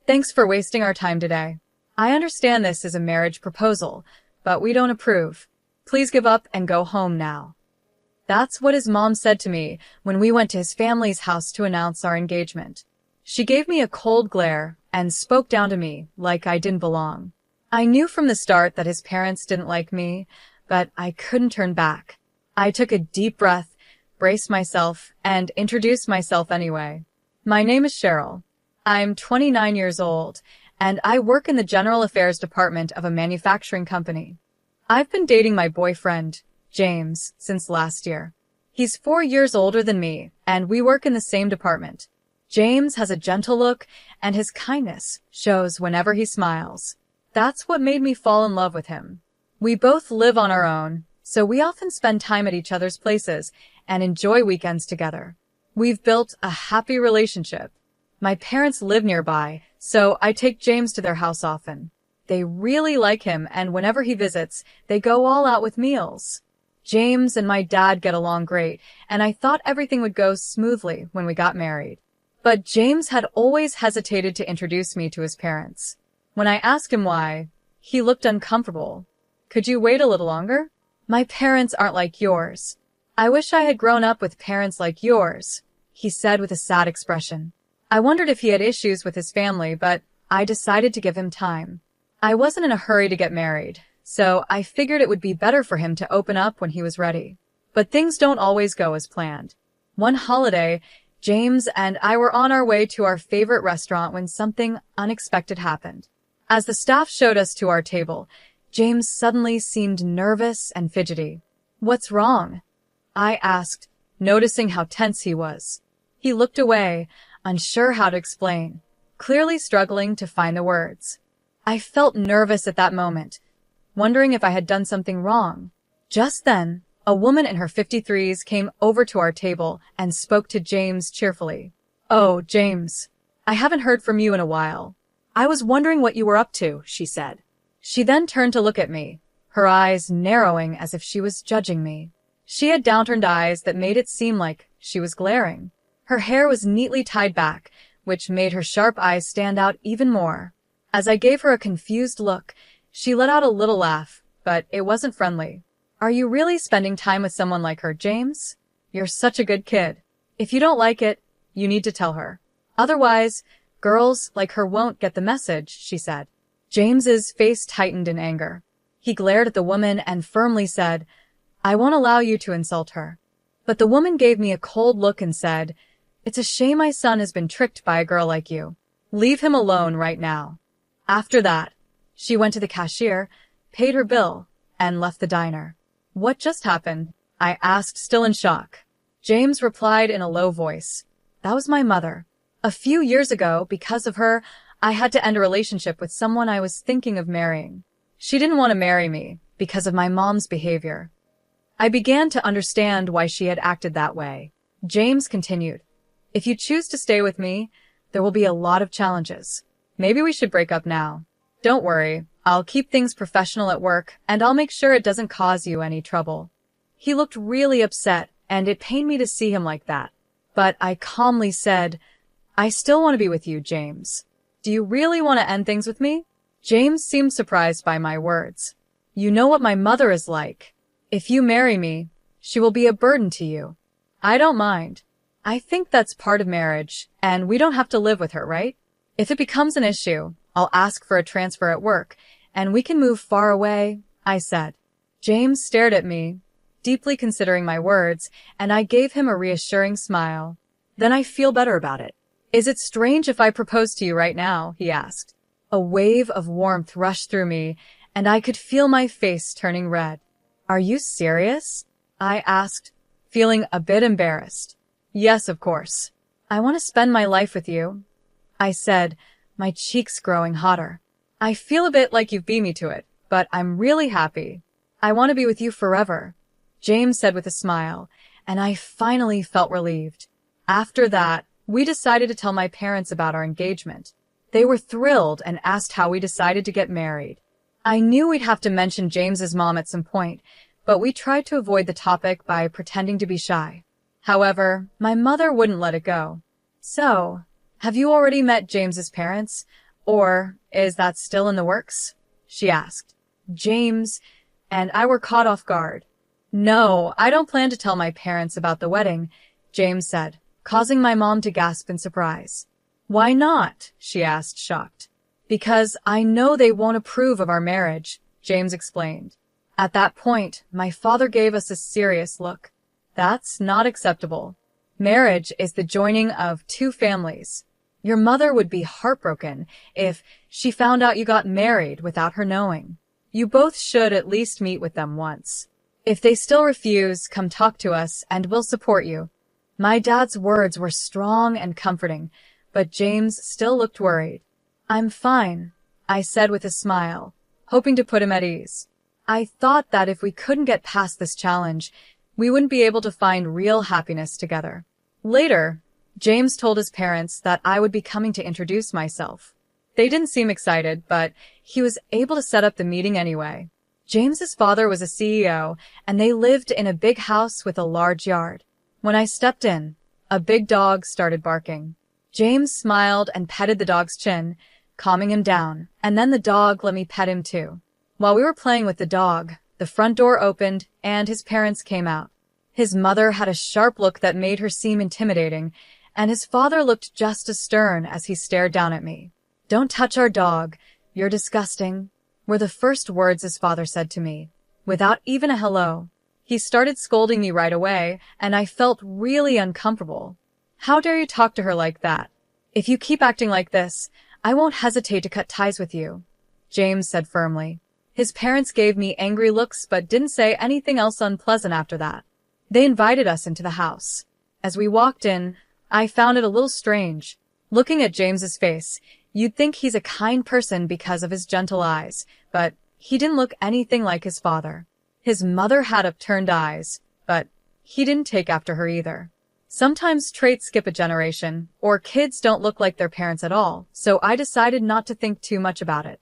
Thanks for wasting our time today. I understand this is a marriage proposal, but we don't approve. Please give up and go home now. That's what his mom said to me when we went to his family's house to announce our engagement. She gave me a cold glare and spoke down to me like I didn't belong. I knew from the start that his parents didn't like me, but I couldn't turn back. I took a deep breath, braced myself, and introduced myself anyway. My name is Cheryl. I'm 29 years old, and I work in the general affairs department of a manufacturing company. I've been dating my boyfriend, James, since last year. He's 4 years older than me, and we work in the same department. James has a gentle look, and his kindness shows whenever he smiles. That's what made me fall in love with him. We both live on our own, so we often spend time at each other's places and enjoy weekends together. We've built a happy relationship. My parents live nearby, so I take James to their house often. They really like him, and whenever he visits, they go all out with meals. James and my dad get along great, and I thought everything would go smoothly when we got married. But James had always hesitated to introduce me to his parents. When I asked him why, he looked uncomfortable. Could you wait a little longer? My parents aren't like yours. I wish I had grown up with parents like yours, he said with a sad expression. I wondered if he had issues with his family, but I decided to give him time. I wasn't in a hurry to get married, so I figured it would be better for him to open up when he was ready. But things don't always go as planned. One holiday, James and I were on our way to our favorite restaurant when something unexpected happened. As the staff showed us to our table, James suddenly seemed nervous and fidgety. What's wrong? I asked, noticing how tense he was. He looked away, unsure how to explain, clearly struggling to find the words. I felt nervous at that moment, wondering if I had done something wrong. Just then, a woman in her 53s came over to our table and spoke to James cheerfully. Oh, James, I haven't heard from you in a while. I was wondering what you were up to, she said. She then turned to look at me, her eyes narrowing as if she was judging me. She had downturned eyes that made it seem like she was glaring. Her hair was neatly tied back, which made her sharp eyes stand out even more. As I gave her a confused look, she let out a little laugh, but it wasn't friendly. Are you really spending time with someone like her, James? You're such a good kid. If you don't like it, you need to tell her. Otherwise, girls like her won't get the message, she said. James's face tightened in anger. He glared at the woman and firmly said, I won't allow you to insult her. But the woman gave me a cold look and said, It's a shame my son has been tricked by a girl like you. Leave him alone right now. After that, she went to the cashier, paid her bill, and left the diner. What just happened? I asked, still in shock. James replied in a low voice. That was my mother. A few years ago, because of her, I had to end a relationship with someone I was thinking of marrying. She didn't want to marry me because of my mom's behavior. I began to understand why she had acted that way. James continued, If you choose to stay with me, there will be a lot of challenges. Maybe we should break up now. Don't worry, I'll keep things professional at work, and I'll make sure it doesn't cause you any trouble. He looked really upset, and it pained me to see him like that. But I calmly said, I still want to be with you, James. Do you really want to end things with me? James seemed surprised by my words. You know what my mother is like. If you marry me, she will be a burden to you. I don't mind. I think that's part of marriage, and we don't have to live with her, right? If it becomes an issue, I'll ask for a transfer at work, and we can move far away, I said. James stared at me, deeply considering my words, and I gave him a reassuring smile. Then I feel better about it. Is it strange if I propose to you right now? He asked. A wave of warmth rushed through me, and I could feel my face turning red. Are you serious? I asked, feeling a bit embarrassed. Yes, of course. I want to spend my life with you, I said, my cheeks growing hotter. I feel a bit like you've beat me to it, but I'm really happy. I want to be with you forever, James said with a smile, and I finally felt relieved. After that, we decided to tell my parents about our engagement. They were thrilled and asked how we decided to get married. I knew we'd have to mention James's mom at some point, but we tried to avoid the topic by pretending to be shy. However, my mother wouldn't let it go. So, have you already met James's parents? Or is that still in the works? She asked. James and I were caught off guard. No, I don't plan to tell my parents about the wedding, James said, causing my mom to gasp in surprise. Why not? She asked, shocked. Because I know they won't approve of our marriage, James explained. At that point, my father gave us a serious look. That's not acceptable. Marriage is the joining of two families. Your mother would be heartbroken if she found out you got married without her knowing. You both should at least meet with them once. If they still refuse, come talk to us and we'll support you. My dad's words were strong and comforting, but James still looked worried. I'm fine, I said with a smile, hoping to put him at ease. I thought that if we couldn't get past this challenge, we wouldn't be able to find real happiness together. Later, James told his parents that I would be coming to introduce myself. They didn't seem excited, but he was able to set up the meeting anyway. James's father was a CEO, and they lived in a big house with a large yard. When I stepped in, a big dog started barking. James smiled and petted the dog's chin, calming him down, and then the dog let me pet him too. While we were playing with the dog, the front door opened and his parents came out. His mother had a sharp look that made her seem intimidating, and his father looked just as stern as he stared down at me. Don't touch our dog. You're disgusting, were the first words his father said to me, without even a hello. He started scolding me right away, and I felt really uncomfortable. How dare you talk to her like that? If you keep acting like this, I won't hesitate to cut ties with you, James said firmly. His parents gave me angry looks but didn't say anything else unpleasant after that. They invited us into the house. As we walked in, I found it a little strange. Looking at James's face, you'd think he's a kind person because of his gentle eyes, but he didn't look anything like his father. His mother had upturned eyes, but he didn't take after her either. Sometimes traits skip a generation, or kids don't look like their parents at all, so I decided not to think too much about it.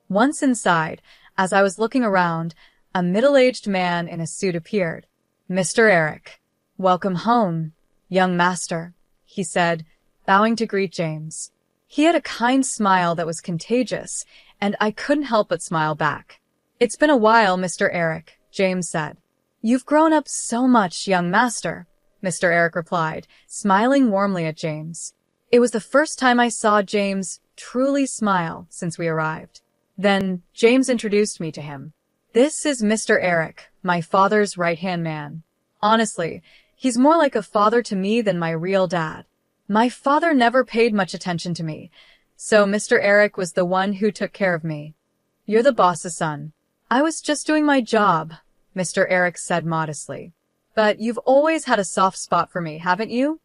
Once inside, as I was looking around, a middle-aged man in a suit appeared. Mr. Eric. Welcome home, young master, he said, bowing to greet James. He had a kind smile that was contagious, and I couldn't help but smile back. It's been a while, Mr. Eric, James said. You've grown up so much, young master, Mr. Eric replied, smiling warmly at James. It was the first time I saw James truly smile since we arrived. Then James introduced me to him. This is Mr. Eric, my father's right-hand man. Honestly, he's more like a father to me than my real dad. My father never paid much attention to me, so Mr. Eric was the one who took care of me. You're the boss's son. I was just doing my job, Mr. Eric said modestly. But you've always had a soft spot for me, haven't you?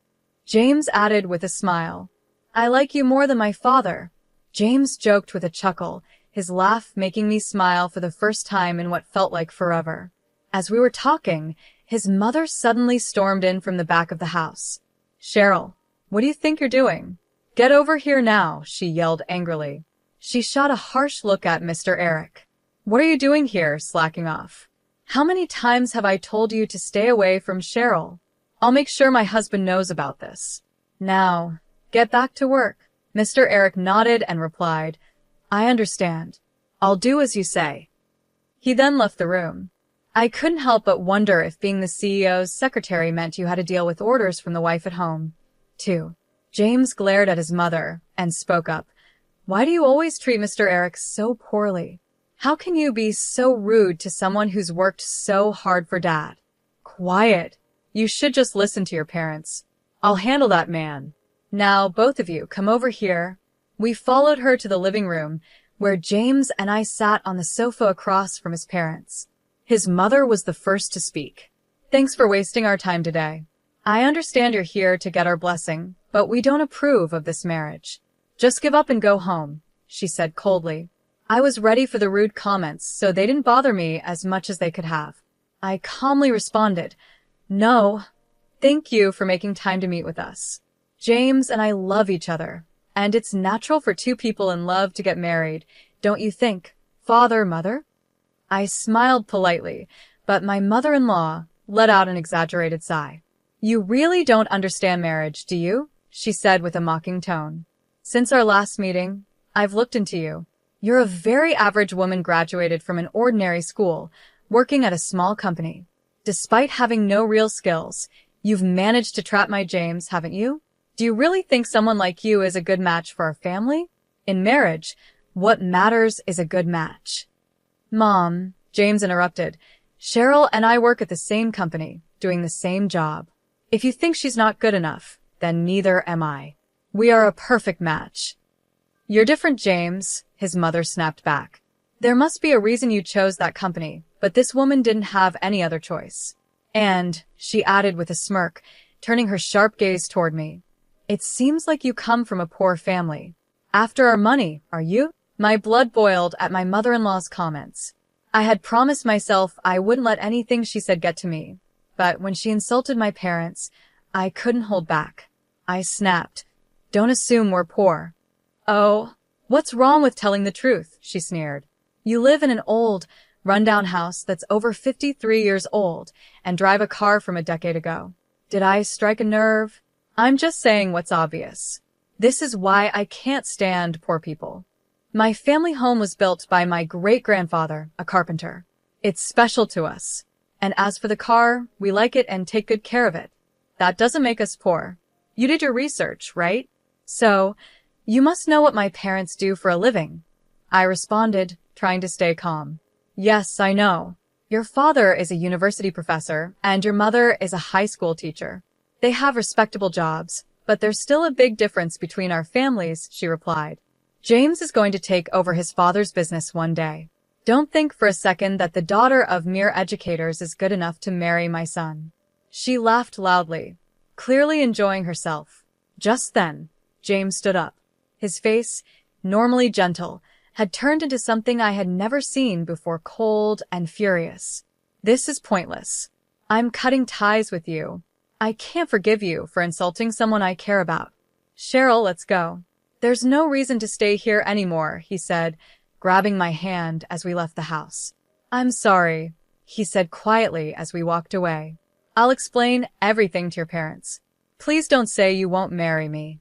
James added with a smile. I like you more than my father. James joked with a chuckle, his laugh making me smile for the first time in what felt like forever. As we were talking, his mother suddenly stormed in from the back of the house. Cheryl, what do you think you're doing? Get over here now, she yelled angrily. She shot a harsh look at Mr. Eric. What are you doing here, slacking off? How many times have I told you to stay away from Cheryl? I'll make sure my husband knows about this. Now, get back to work. Mr. Eric nodded and replied, I understand. I'll do as you say. He then left the room. I couldn't help but wonder if being the CEO's secretary meant you had to deal with orders from the wife at home, too. James glared at his mother and spoke up. Why do you always treat Mr. Eric so poorly? How can you be so rude to someone who's worked so hard for Dad? Quiet. You should just listen to your parents. I'll handle that man. Now, both of you, come over here. We followed her to the living room, where James and I sat on the sofa across from his parents. His mother was the first to speak. Thanks for wasting our time today. I understand you're here to get our blessing, but we don't approve of this marriage. Just give up and go home, she said coldly. I was ready for the rude comments, so they didn't bother me as much as they could have. I calmly responded, No, thank you for making time to meet with us. James and I love each other, and it's natural for two people in love to get married, don't you think, father, mother? I smiled politely, but my mother-in-law let out an exaggerated sigh. You really don't understand marriage, do you? She said with a mocking tone. Since our last meeting, I've looked into you. You're a very average woman graduated from an ordinary school, working at a small company. Despite having no real skills, you've managed to trap my James, haven't you? Do you really think someone like you is a good match for our family? In marriage, what matters is a good match. Mom, James interrupted. Cheryl and I work at the same company, doing the same job. If you think she's not good enough, then neither am I. We are a perfect match. You're different, James, his mother snapped back. There must be a reason you chose that company, but this woman didn't have any other choice. And, she added with a smirk, turning her sharp gaze toward me, it seems like you come from a poor family. After our money, are you? My blood boiled at my mother-in-law's comments. I had promised myself I wouldn't let anything she said get to me, but when she insulted my parents, I couldn't hold back. I snapped, don't assume we're poor. Oh, what's wrong with telling the truth? She sneered. You live in an old, rundown house that's over 53 years old and drive a car from a decade ago. Did I strike a nerve? I'm just saying what's obvious. This is why I can't stand poor people. My family home was built by my great-grandfather, a carpenter. It's special to us. And as for the car, we like it and take good care of it. That doesn't make us poor. You did your research, right? So, you must know what my parents do for a living. I responded, trying to stay calm. Yes, I know. Your father is a university professor, and your mother is a high school teacher. They have respectable jobs, but there's still a big difference between our families, she replied. James is going to take over his father's business one day. Don't think for a second that the daughter of mere educators is good enough to marry my son. She laughed loudly, clearly enjoying herself. Just then, James stood up. His face, normally gentle, had turned into something I had never seen before, cold and furious. This is pointless. I'm cutting ties with you. I can't forgive you for insulting someone I care about. Cheryl, let's go. There's no reason to stay here anymore, he said, grabbing my hand as we left the house. I'm sorry, he said quietly as we walked away. I'll explain everything to your parents. Please don't say you won't marry me.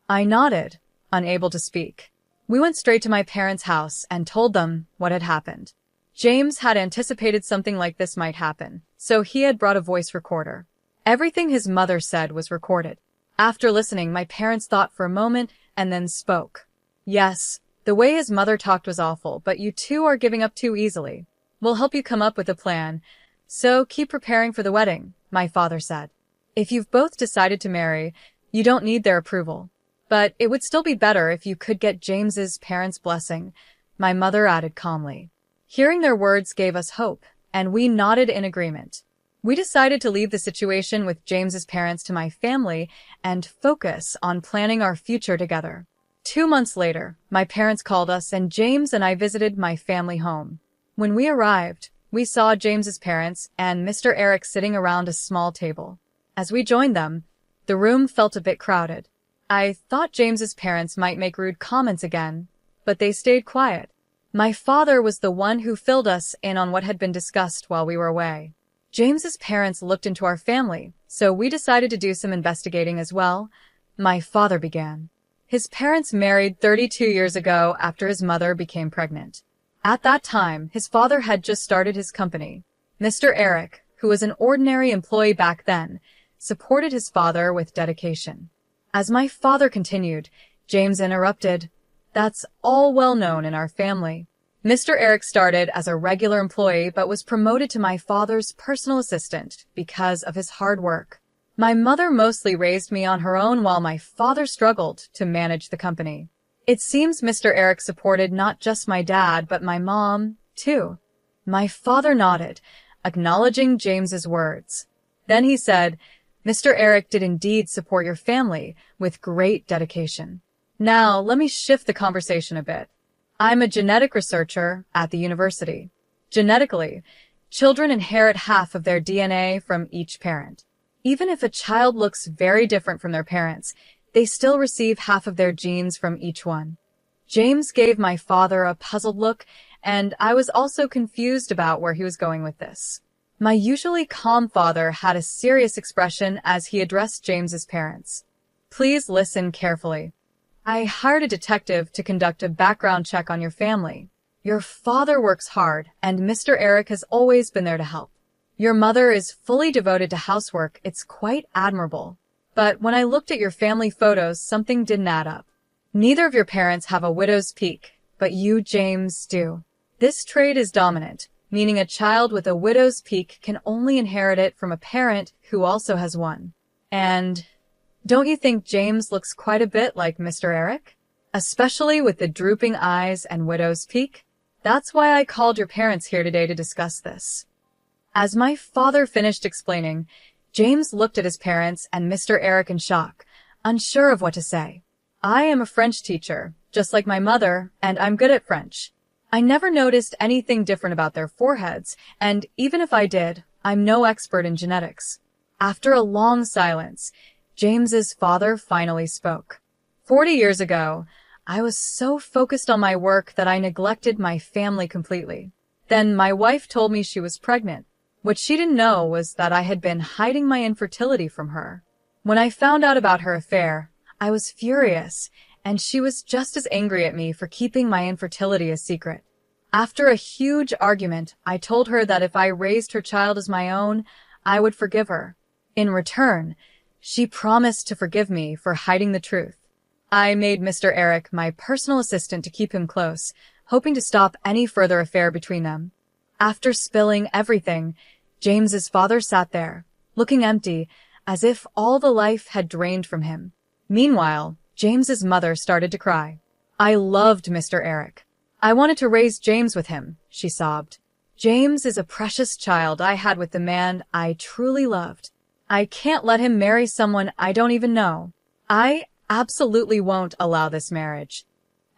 I nodded, unable to speak. We went straight to my parents' house and told them what had happened. James had anticipated something like this might happen, so he had brought a voice recorder. Everything his mother said was recorded. After listening, my parents thought for a moment and then spoke. Yes, the way his mother talked was awful, but you two are giving up too easily. We'll help you come up with a plan. So keep preparing for the wedding, my father said. If you've both decided to marry, you don't need their approval. But it would still be better if you could get James's parents' blessing, my mother added calmly. Hearing their words gave us hope, and we nodded in agreement. We decided to leave the situation with James's parents to my family and focus on planning our future together. 2 months later, my parents called us and James and I visited my family home. When we arrived, we saw James's parents and Mr. Eric sitting around a small table. As we joined them, the room felt a bit crowded. I thought James's parents might make rude comments again, but they stayed quiet. My father was the one who filled us in on what had been discussed while we were away. James's parents looked into our family, so we decided to do some investigating as well. My father began. His parents married 32 years ago after his mother became pregnant. At that time, his father had just started his company. Mr. Eric, who was an ordinary employee back then, supported his father with dedication. As my father continued, James interrupted. That's all well known in our family. Mr. Eric started as a regular employee but was promoted to my father's personal assistant because of his hard work. My mother mostly raised me on her own while my father struggled to manage the company. It seems Mr. Eric supported not just my dad but my mom, too. My father nodded, acknowledging James's words. Then he said, Mr. Eric did indeed support your family with great dedication. Now, let me shift the conversation a bit. I'm a genetic researcher at the university. Genetically, children inherit half of their DNA from each parent. Even if a child looks very different from their parents, they still receive half of their genes from each one. James gave my father a puzzled look, and I was also confused about where he was going with this. My usually calm father had a serious expression as he addressed James's parents. Please listen carefully. I hired a detective to conduct a background check on your family. Your father works hard, and Mr. Eric has always been there to help. Your mother is fully devoted to housework. It's quite admirable. But when I looked at your family photos, something didn't add up. Neither of your parents have a widow's peak, but you, James, do. This trait is dominant, meaning a child with a widow's peak can only inherit it from a parent who also has one. And don't you think James looks quite a bit like Mr. Eric? Especially with the drooping eyes and widow's peak? That's why I called your parents here today to discuss this. As my father finished explaining, James looked at his parents and Mr. Eric in shock, unsure of what to say. I am a French teacher, just like my mother, and I'm good at French. I never noticed anything different about their foreheads, and even if I did, I'm no expert in genetics. After a long silence, James's father finally spoke. 40 years ago, I was so focused on my work that I neglected my family completely. Then my wife told me she was pregnant. What she didn't know was that I had been hiding my infertility from her. When I found out about her affair, I was furious, and she was just as angry at me for keeping my infertility a secret. After a huge argument, I told her that if I raised her child as my own, I would forgive her. In return, she promised to forgive me for hiding the truth. I made Mr. Eric my personal assistant to keep him close, hoping to stop any further affair between them. After spilling everything, James's father sat there, looking empty, as if all the life had drained from him. Meanwhile, James's mother started to cry. I loved Mr. Eric. I wanted to raise James with him, she sobbed. James is a precious child I had with the man I truly loved. I can't let him marry someone I don't even know. I absolutely won't allow this marriage.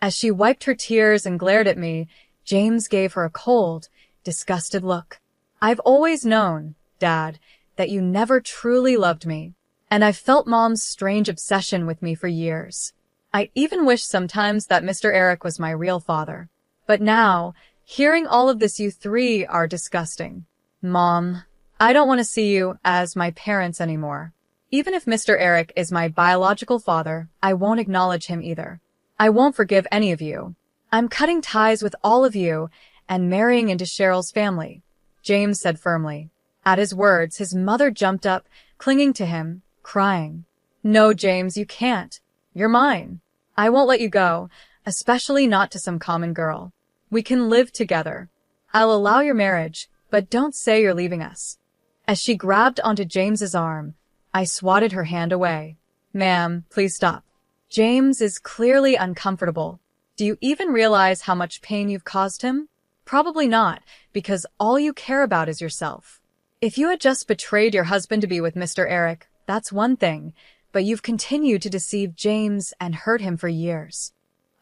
As she wiped her tears and glared at me, James gave her a cold, disgusted look. I've always known, Dad, that you never truly loved me, and I've felt Mom's strange obsession with me for years. I even wish sometimes that Mr. Eric was my real father. But now, hearing all of this, you three are disgusting. Mom, I don't want to see you as my parents anymore. Even if Mr. Eric is my biological father, I won't acknowledge him either. I won't forgive any of you. I'm cutting ties with all of you and marrying into Cheryl's family, James said firmly. At his words, his mother jumped up, clinging to him, crying. No, James, you can't. You're mine. I won't let you go, especially not to some common girl. We can live together. I'll allow your marriage, but don't say you're leaving us. As she grabbed onto James's arm, I swatted her hand away. Ma'am, please stop. James is clearly uncomfortable. Do you even realize how much pain you've caused him? Probably not, because all you care about is yourself. If you had just betrayed your husband to be with Mr. Eric, that's one thing, but you've continued to deceive James and hurt him for years.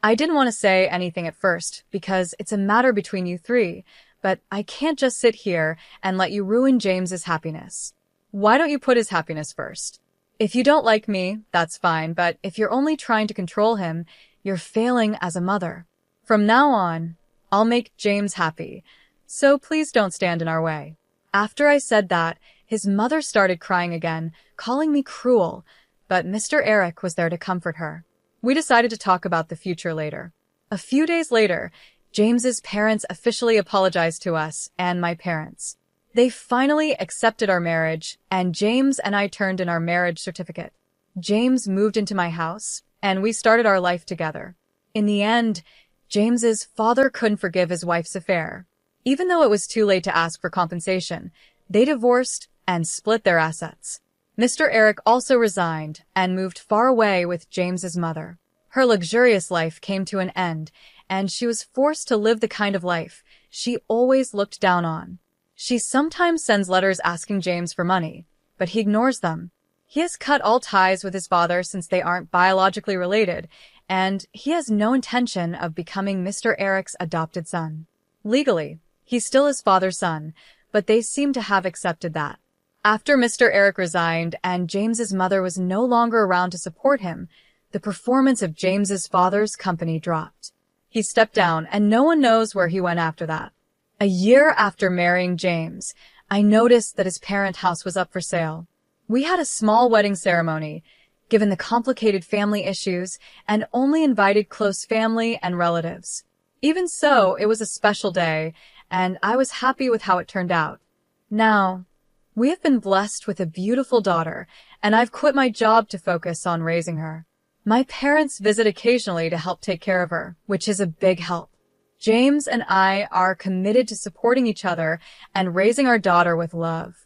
I didn't want to say anything at first, because it's a matter between you three, but I can't just sit here and let you ruin James's happiness. Why don't you put his happiness first? If you don't like me, that's fine, but if you're only trying to control him, you're failing as a mother. From now on, I'll make James happy, so please don't stand in our way. After I said that, his mother started crying again, calling me cruel, but Mr. Eric was there to comfort her. We decided to talk about the future later. A few days later, James's parents officially apologized to us and my parents. They finally accepted our marriage, and James and I turned in our marriage certificate. James moved into my house, and we started our life together. In the end, James's father couldn't forgive his wife's affair. Even though it was too late to ask for compensation, they divorced and split their assets. Mr. Eric also resigned and moved far away with James's mother. Her luxurious life came to an end, and she was forced to live the kind of life she always looked down on. She sometimes sends letters asking James for money, but he ignores them. He has cut all ties with his father since they aren't biologically related, and he has no intention of becoming Mr. Eric's adopted son. Legally, he's still his father's son, but they seem to have accepted that. After Mr. Eric resigned and James's mother was no longer around to support him, the performance of James's father's company dropped. He stepped down, and no one knows where he went after that. A year after marrying James, I noticed that his parent house was up for sale. We had a small wedding ceremony. given the complicated family issues, and only invited close family and relatives. Even so, it was a special day, and I was happy with how it turned out. Now, we have been blessed with a beautiful daughter, and I've quit my job to focus on raising her. My parents visit occasionally to help take care of her, which is a big help. James and I are committed to supporting each other and raising our daughter with love.